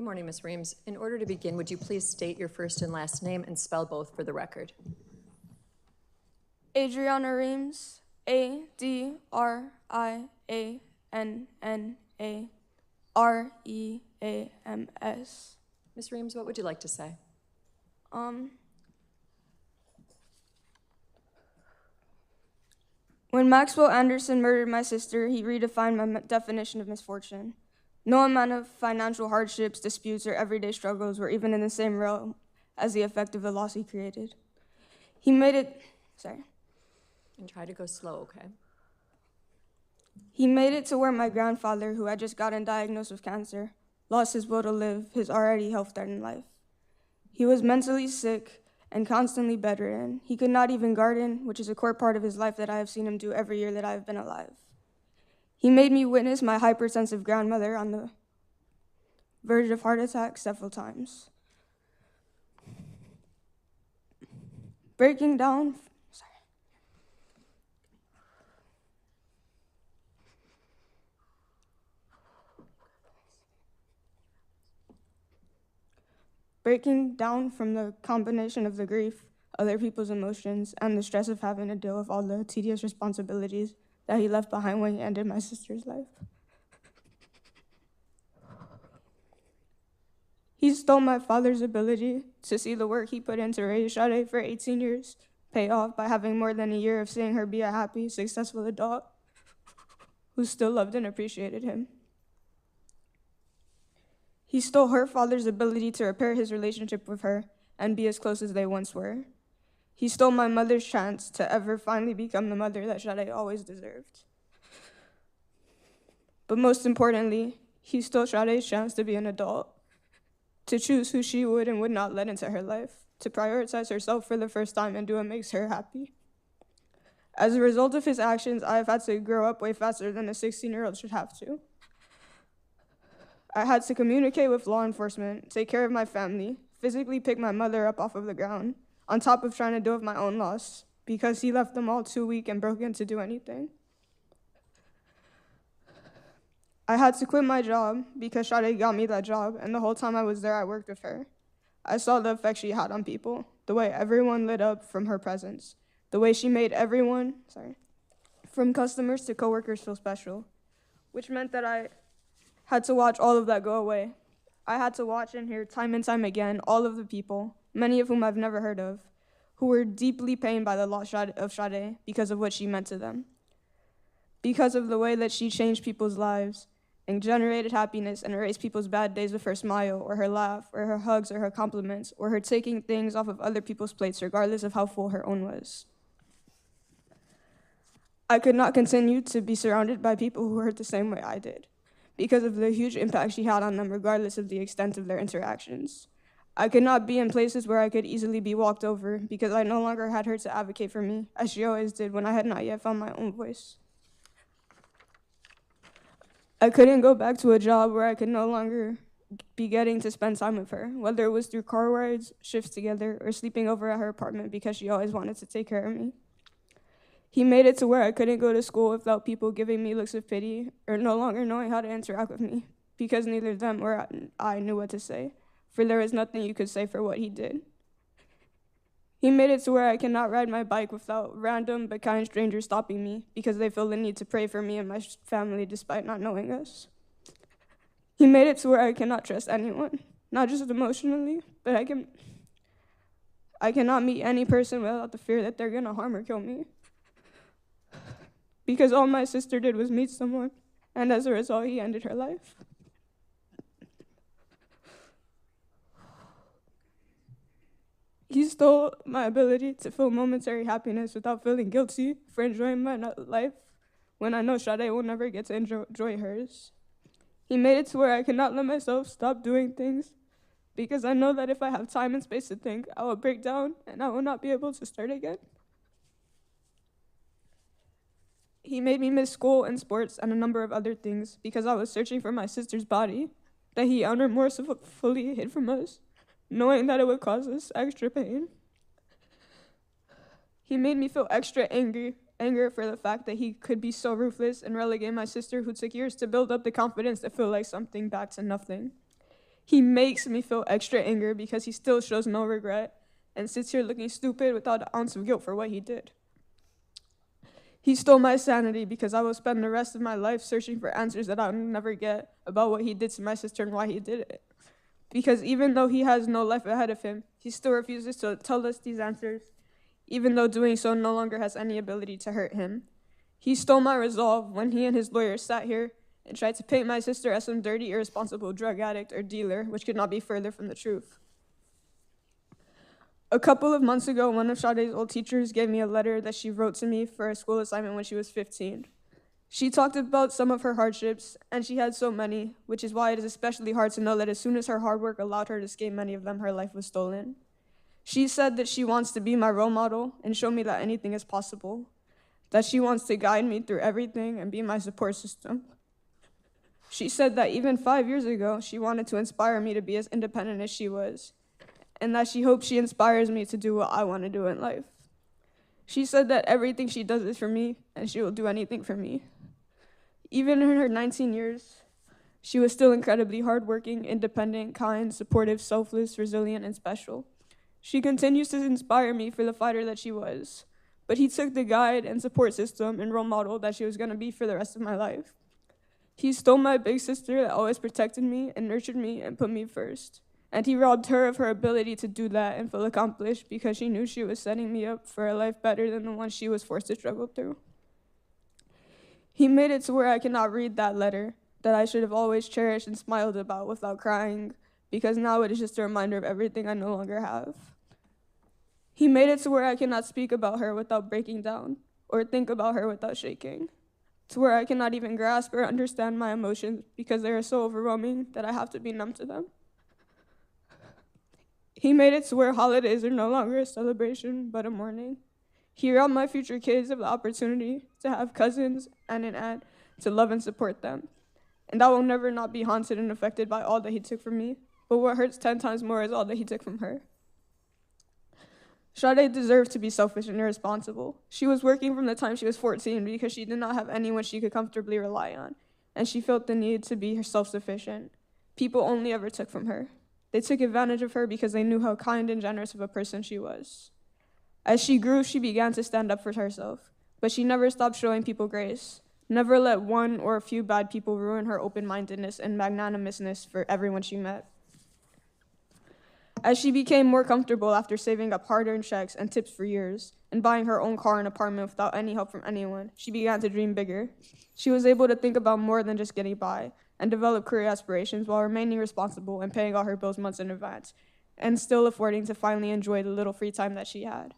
Good morning, Ms. Reams. In order to begin, would you please state your first and last name and spell both for the record? Adriana Reams, Adrianna Ms. Reams, what would you like to say? When Maxwell Anderson murdered my sister, he redefined my definition of misfortune. No amount of financial hardships, disputes, or everyday struggles were even in the same realm as the effect of the loss he created. He made it, And try to go slow, okay? He made it to where my grandfather, who had just gotten diagnosed with cancer, lost his will to live his already health-threatening life. He was mentally sick and constantly bedridden. He could not even garden, which is a core part of his life that I have seen him do every year that I have been alive. He made me witness my hypersensitive grandmother on the verge of heart attack several times. Breaking down from the combination of the grief, other people's emotions, and the stress of having to deal with all the tedious responsibilities that he left behind when he ended my sister's life. He stole my father's ability to see the work he put in to raise Sade for 18 years pay off by having more than a year of seeing her be a happy, successful adult who still loved and appreciated him. He stole her father's ability to repair his relationship with her and be as close as they once were. He stole my mother's chance to ever finally become the mother that Sade always deserved. But most importantly, he stole Sade's chance to be an adult, to choose who she would and would not let into her life, to prioritize herself for the first time and do what makes her happy. As a result of his actions, I have had to grow up way faster than a 16-year-old should have to. I had to communicate with law enforcement, take care of my family, physically pick my mother up off of the ground, on top of trying to deal with my own loss, because he left them all too weak and broken to do anything. I had to quit my job because Sade got me that job, and the whole time I was there, I worked with her. I saw the effect she had on people, the way everyone lit up from her presence, the way she made everyone, from customers to coworkers feel special, which meant that I had to watch all of that go away. I had to watch and hear time and time again all of the people, many of whom I've never heard of, who were deeply pained by the loss of Sade because of what she meant to them, because of the way that she changed people's lives and generated happiness and erased people's bad days with her smile or her laugh or her hugs or her compliments or her taking things off of other people's plates regardless of how full her own was. I could not continue to be surrounded by people who hurt the same way I did, because of the huge impact she had on them regardless of the extent of their interactions. I could not be in places where I could easily be walked over because I no longer had her to advocate for me, as she always did when I had not yet found my own voice. I couldn't go back to a job where I could no longer be getting to spend time with her, whether it was through car rides, shifts together, or sleeping over at her apartment because she always wanted to take care of me. He made it to where I couldn't go to school without people giving me looks of pity or no longer knowing how to interact with me because neither them or I knew what to say, for there was nothing you could say for what he did. He made it to where I cannot ride my bike without random but kind strangers stopping me because they feel the need to pray for me and my family despite not knowing us. He made it to where I cannot trust anyone, not just emotionally, but I cannot meet any person without the fear that they're gonna harm or kill me. Because all my sister did was meet someone, and as a result, he ended her life. He stole my ability to feel momentary happiness without feeling guilty for enjoying my life when I know Sade will never get to enjoy hers. He made it to where I cannot let myself stop doing things because I know that if I have time and space to think, I will break down and I will not be able to start again. He made me miss school and sports and a number of other things because I was searching for my sister's body that he unremorsefully hid from us, knowing that it would cause us extra pain. He made me feel extra anger for the fact that he could be so ruthless and relegate my sister, who took years to build up the confidence to feel like something, back to nothing. He makes me feel extra anger because he still shows no regret and sits here looking stupid without an ounce of guilt for what he did. He stole my sanity because I will spend the rest of my life searching for answers that I'll never get about what he did to my sister and why he did it. Because even though he has no life ahead of him, he still refuses to tell us these answers, even though doing so no longer has any ability to hurt him. He stole my resolve when he and his lawyer sat here and tried to paint my sister as some dirty, irresponsible drug addict or dealer, which could not be further from the truth. A couple of months ago, one of Sade's old teachers gave me a letter that she wrote to me for a school assignment when she was 15. She talked about some of her hardships, and she had so many, which is why it is especially hard to know that as soon as her hard work allowed her to escape many of them, her life was stolen. She said that she wants to be my role model and show me that anything is possible, that she wants to guide me through everything and be my support system. She said that even 5 years ago, she wanted to inspire me to be as independent as she was, and that she hopes she inspires me to do what I want to do in life. She said that everything she does is for me, and she will do anything for me. Even in her 19 years, she was still incredibly hardworking, independent, kind, supportive, selfless, resilient, and special. She continues to inspire me for the fighter that she was, but he took the guide and support system and role model that she was going to be for the rest of my life. He stole my big sister that always protected me and nurtured me and put me first. And he robbed her of her ability to do that and feel accomplished because she knew she was setting me up for a life better than the one she was forced to struggle through. He made it to where I cannot read that letter that I should have always cherished and smiled about without crying, because now it is just a reminder of everything I no longer have. He made it to where I cannot speak about her without breaking down, or think about her without shaking, to where I cannot even grasp or understand my emotions because they are so overwhelming that I have to be numb to them. He made it to where holidays are no longer a celebration, but a mourning. He robbed my future kids of the opportunity to have cousins and an aunt to love and support them. And I will never not be haunted and affected by all that he took from me, but what hurts 10 times more is all that he took from her. Sade deserved to be selfish and irresponsible. She was working from the time she was 14 because she did not have anyone she could comfortably rely on, and she felt the need to be self-sufficient. People only ever took from her. They took advantage of her because they knew how kind and generous of a person she was. As she grew, she began to stand up for herself, but she never stopped showing people grace, never let one or a few bad people ruin her open-mindedness and magnanimousness for everyone she met. As she became more comfortable after saving up hard-earned checks and tips for years and buying her own car and apartment without any help from anyone, she began to dream bigger. She was able to think about more than just getting by and develop career aspirations while remaining responsible and paying all her bills months in advance, and still affording to finally enjoy the little free time that she had.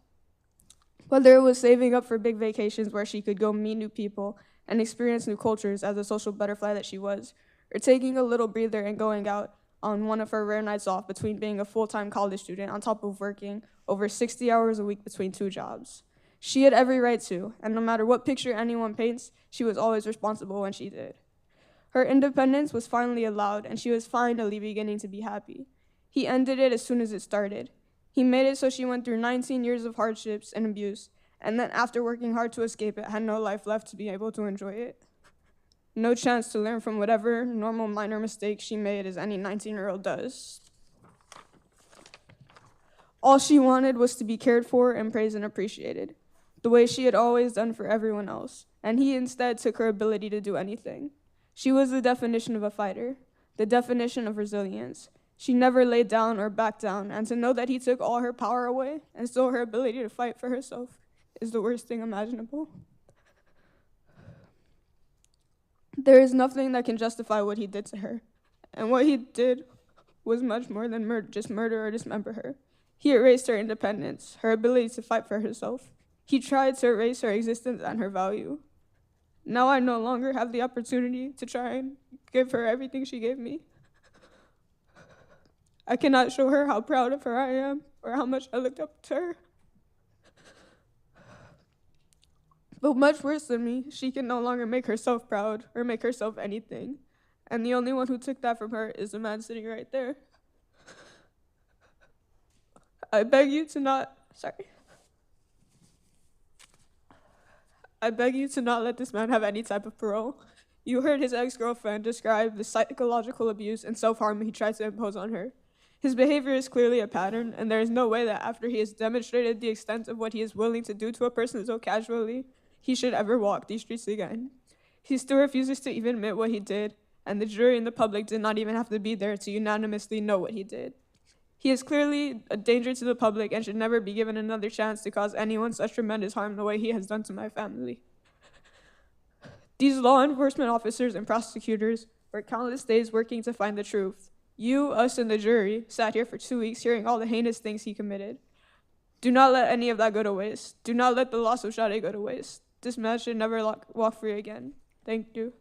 Whether it was saving up for big vacations where she could go meet new people and experience new cultures as a social butterfly that she was, or taking a little breather and going out on one of her rare nights off between being a full-time college student on top of working over 60 hours a week between 2 jobs. She had every right to, and no matter what picture anyone paints, she was always responsible when she did. Her independence was finally allowed, and she was finally beginning to be happy. He ended it as soon as it started. He made it so she went through 19 years of hardships and abuse, and then after working hard to escape it, had no life left to be able to enjoy it. No chance to learn from whatever normal minor mistake she made as any 19-year-old does. All she wanted was to be cared for and praised and appreciated, the way she had always done for everyone else, and he instead took her ability to do anything. She was the definition of a fighter, the definition of resilience. She never laid down or backed down, and to know that he took all her power away and stole her ability to fight for herself is the worst thing imaginable. There is nothing that can justify what he did to her, and what he did was much more than just murder or dismember her. He erased her independence, her ability to fight for herself. He tried to erase her existence and her value. Now I no longer have the opportunity to try and give her everything she gave me. I cannot show her how proud of her I am or how much I looked up to her. But much worse than me, she can no longer make herself proud or make herself anything. And the only one who took that from her is the man sitting right there. I beg you to not let this man have any type of parole. You heard his ex-girlfriend describe the psychological abuse and self-harm he tried to impose on her. His behavior is clearly a pattern, and there is no way that after he has demonstrated the extent of what he is willing to do to a person so casually, he should ever walk these streets again. He still refuses to even admit what he did, and the jury and the public did not even have to be there to unanimously know what he did. He is clearly a danger to the public and should never be given another chance to cause anyone such tremendous harm the way he has done to my family. These law enforcement officers and prosecutors worked countless days working to find the truth. You, us, and the jury sat here for 2 weeks hearing all the heinous things he committed. Do not let any of that go to waste. Do not let the loss of Sade go to waste. This man should never walk free again. Thank you.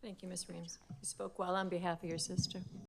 Thank you, Ms. Reams. You spoke well on behalf of your sister.